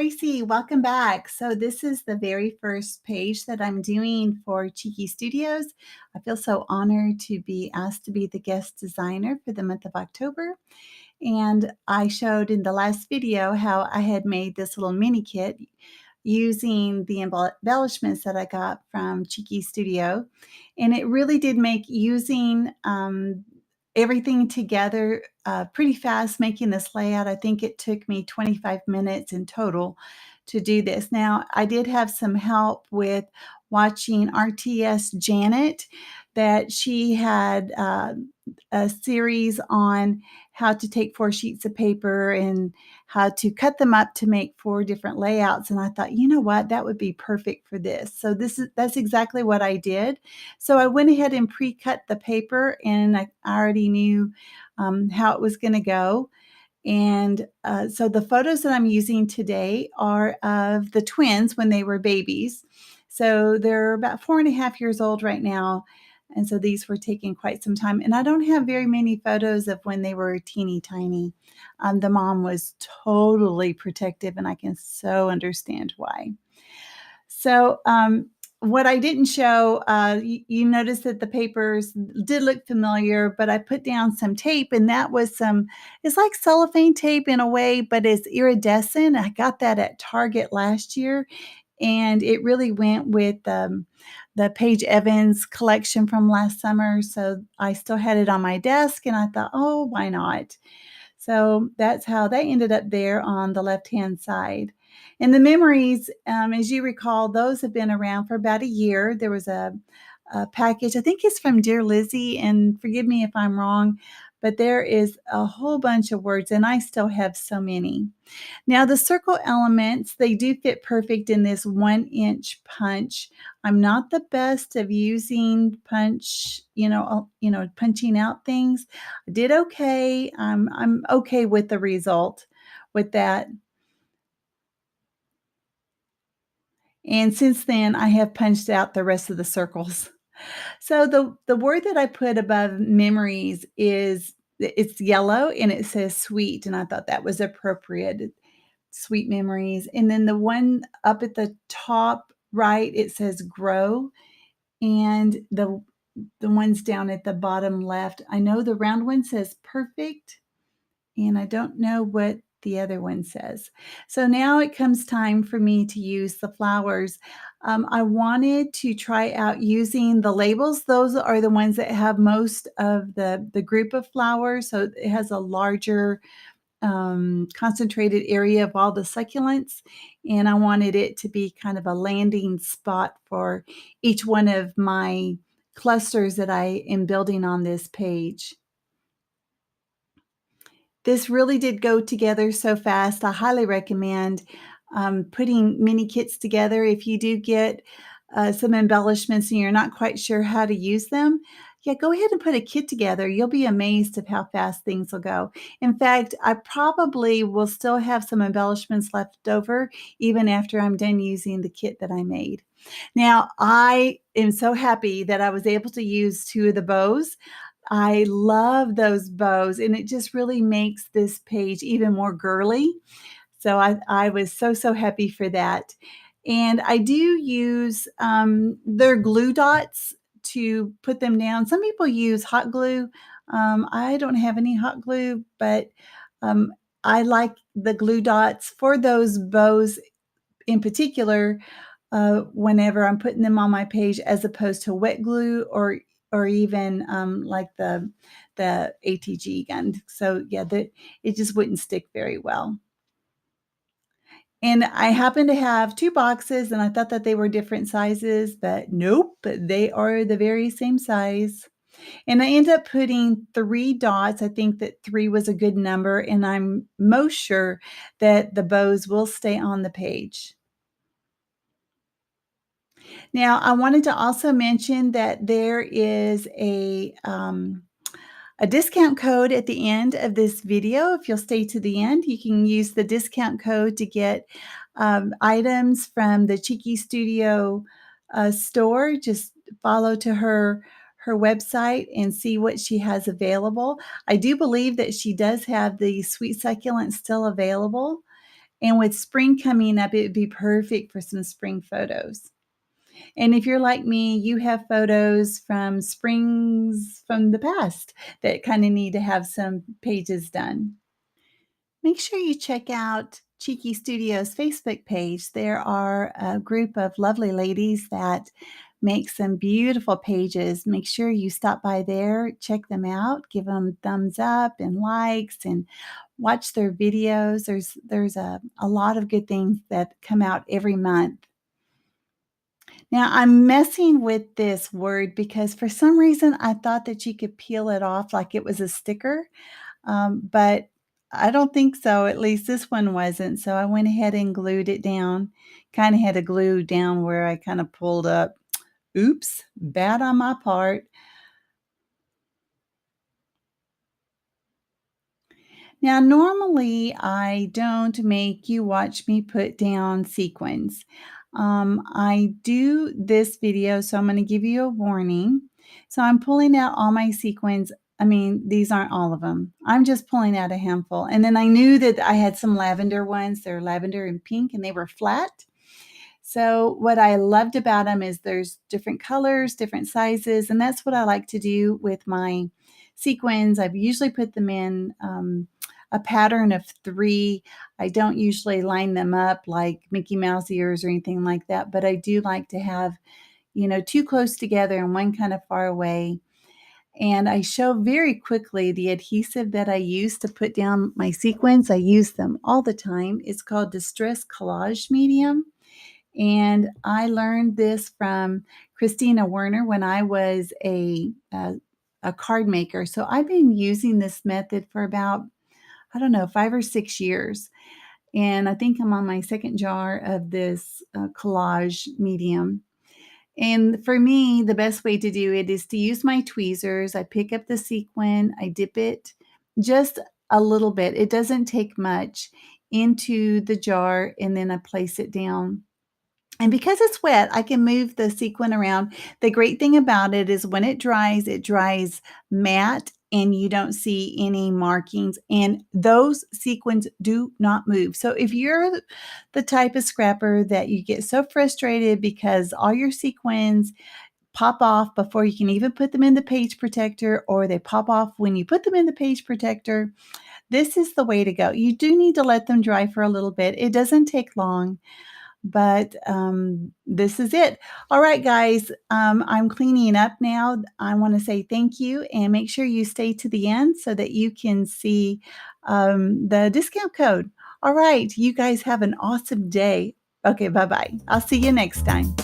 Tracy, welcome back. So this is the very first page that I'm doing for Cheeky Studios. I feel so honored to be asked to be the guest designer for the month of October. And I showed in the last video how I had made this little mini kit using the embellishments that I got from Cheeky Studio. And it really did make using everything together pretty fast, making this layout. I think it took me 25 minutes in total to do this. Now, I did have some help with watching RTS Janet, that she had a series on how to take 4 sheets of paper and how to cut them up to make 4 different layouts. And I thought, you know what, that would be perfect for this. So that's exactly what I did. So I went ahead and pre-cut the paper, and I already knew how it was going to go. And so the photos that I'm using today are of the twins when they were babies. So they're about 4.5 years old right now. And so these were taken quite some time. And I don't have very many photos of when they were teeny tiny. The mom was totally protective, and I can so understand why. So what I didn't show, you notice that the papers did look familiar, but I put down some tape, and that was it's like cellophane tape in a way, but it's iridescent. I got that at Target last year, and it really went with the Paige Evans collection from last summer. So I still had it on my desk, and I thought, oh, why not? So that's how they ended up there on the left-hand side. And the memories, as you recall, those have been around for about a year. There was a package, I think it's from Dear Lizzie, and forgive me if I'm wrong, but there is a whole bunch of words, and I still have so many. Now, the circle elements, they do fit perfect in this 1-inch punch. I'm not the best of using punch, punching out things. I did okay. I'm okay with the result with that. And since then, I have punched out the rest of the circles. So the word that I put above memories it's yellow, and it says sweet, and I thought that was appropriate. Sweet memories. And then the one up at the top right, it says grow, and the ones down at the bottom left, I know the round one says perfect, and I don't know what the other one says. So now it comes time for me to use the flowers. I wanted to try out using the labels. Those are the ones that have most of the group of flowers. So it has a larger concentrated area of all the succulents. And I wanted it to be kind of a landing spot for each one of my clusters that I am building on this page. This really did go together so fast. I highly recommend putting mini kits together. If you do get some embellishments and you're not quite sure how to use them, yeah, go ahead and put a kit together. You'll be amazed at how fast things will go. In fact, I probably will still have some embellishments left over even after I'm done using the kit that I made. Now, I am so happy that I was able to use 2 of the bows. I love those bows, and it just really makes this page even more girly. So I was so happy for that. And I do use their glue dots to put them down. Some people use hot glue. I don't have any hot glue, but um, I like the glue dots for those bows in particular whenever I'm putting them on my page, as opposed to wet glue or even like the ATG gun. So yeah, it just wouldn't stick very well. And I happen to have 2 boxes, and I thought that they were different sizes, but nope, they are the very same size. And I end up putting 3 dots. I think that 3 was a good number, and I'm most sure that the bows will stay on the page. Now, I wanted to also mention that there is a discount code at the end of this video. If you'll stay to the end, you can use the discount code to get items from the Cheeky Studio store. Just follow to her website and see what she has available. I do believe that she does have the sweet succulent still available. And with spring coming up, it would be perfect for some spring photos. And if you're like me, you have photos from springs from the past that kind of need to have some pages done. Make sure you check out Cheeky Studios Facebook page. There are a group of lovely ladies that make some beautiful pages. Make sure you stop by there, check them out, give them thumbs up and likes, and watch their videos. There's a lot of good things that come out every month. Now, I'm messing with this word because for some reason I thought that you could peel it off like it was a sticker, but I don't think so. At least this one wasn't. So I went ahead and glued it down. Kind of had to glue down where I kind of pulled up. Oops, bad on my part. Now, normally I don't make you watch me put down sequins. I do this video, so I'm going to give you a warning. So I'm pulling out all my sequins. I mean, these aren't all of them. I'm just pulling out a handful. And then I knew that I had some lavender ones. They're lavender and pink, and they were flat. So what I loved about them is there's different colors, different sizes, and that's what I like to do with my sequins. I've usually put them in a pattern of 3. I don't usually line them up like Mickey Mouse ears or anything like that, but I do like to have, 2 close together and one kind of far away. And I show very quickly the adhesive that I use to put down my sequins. I use them all the time. It's called Distress Collage Medium. And I learned this from Christina Werner when I was a card maker. So I've been using this method for about, I don't know, 5 or 6 years. And I think I'm on my second jar of this collage medium. And for me, the best way to do it is to use my tweezers. I pick up the sequin, I dip it just a little bit. It doesn't take much into the jar, and then I place it down. And because it's wet, I can move the sequin around. The great thing about it when it dries matte and you don't see any markings, and those sequins do not move. So if you're the type of scrapper that you get so frustrated because all your sequins pop off before you can even put them in the page protector, or they pop off when you put them in the page protector, this is the way to go. You do need to let them dry for a little bit. It doesn't take long. But this is it. All right, guys, I'm cleaning up now. I want to say thank you, and make sure you stay to the end so that you can see the discount code. All right, you guys have an awesome day. Okay, bye-bye. I'll see you next time.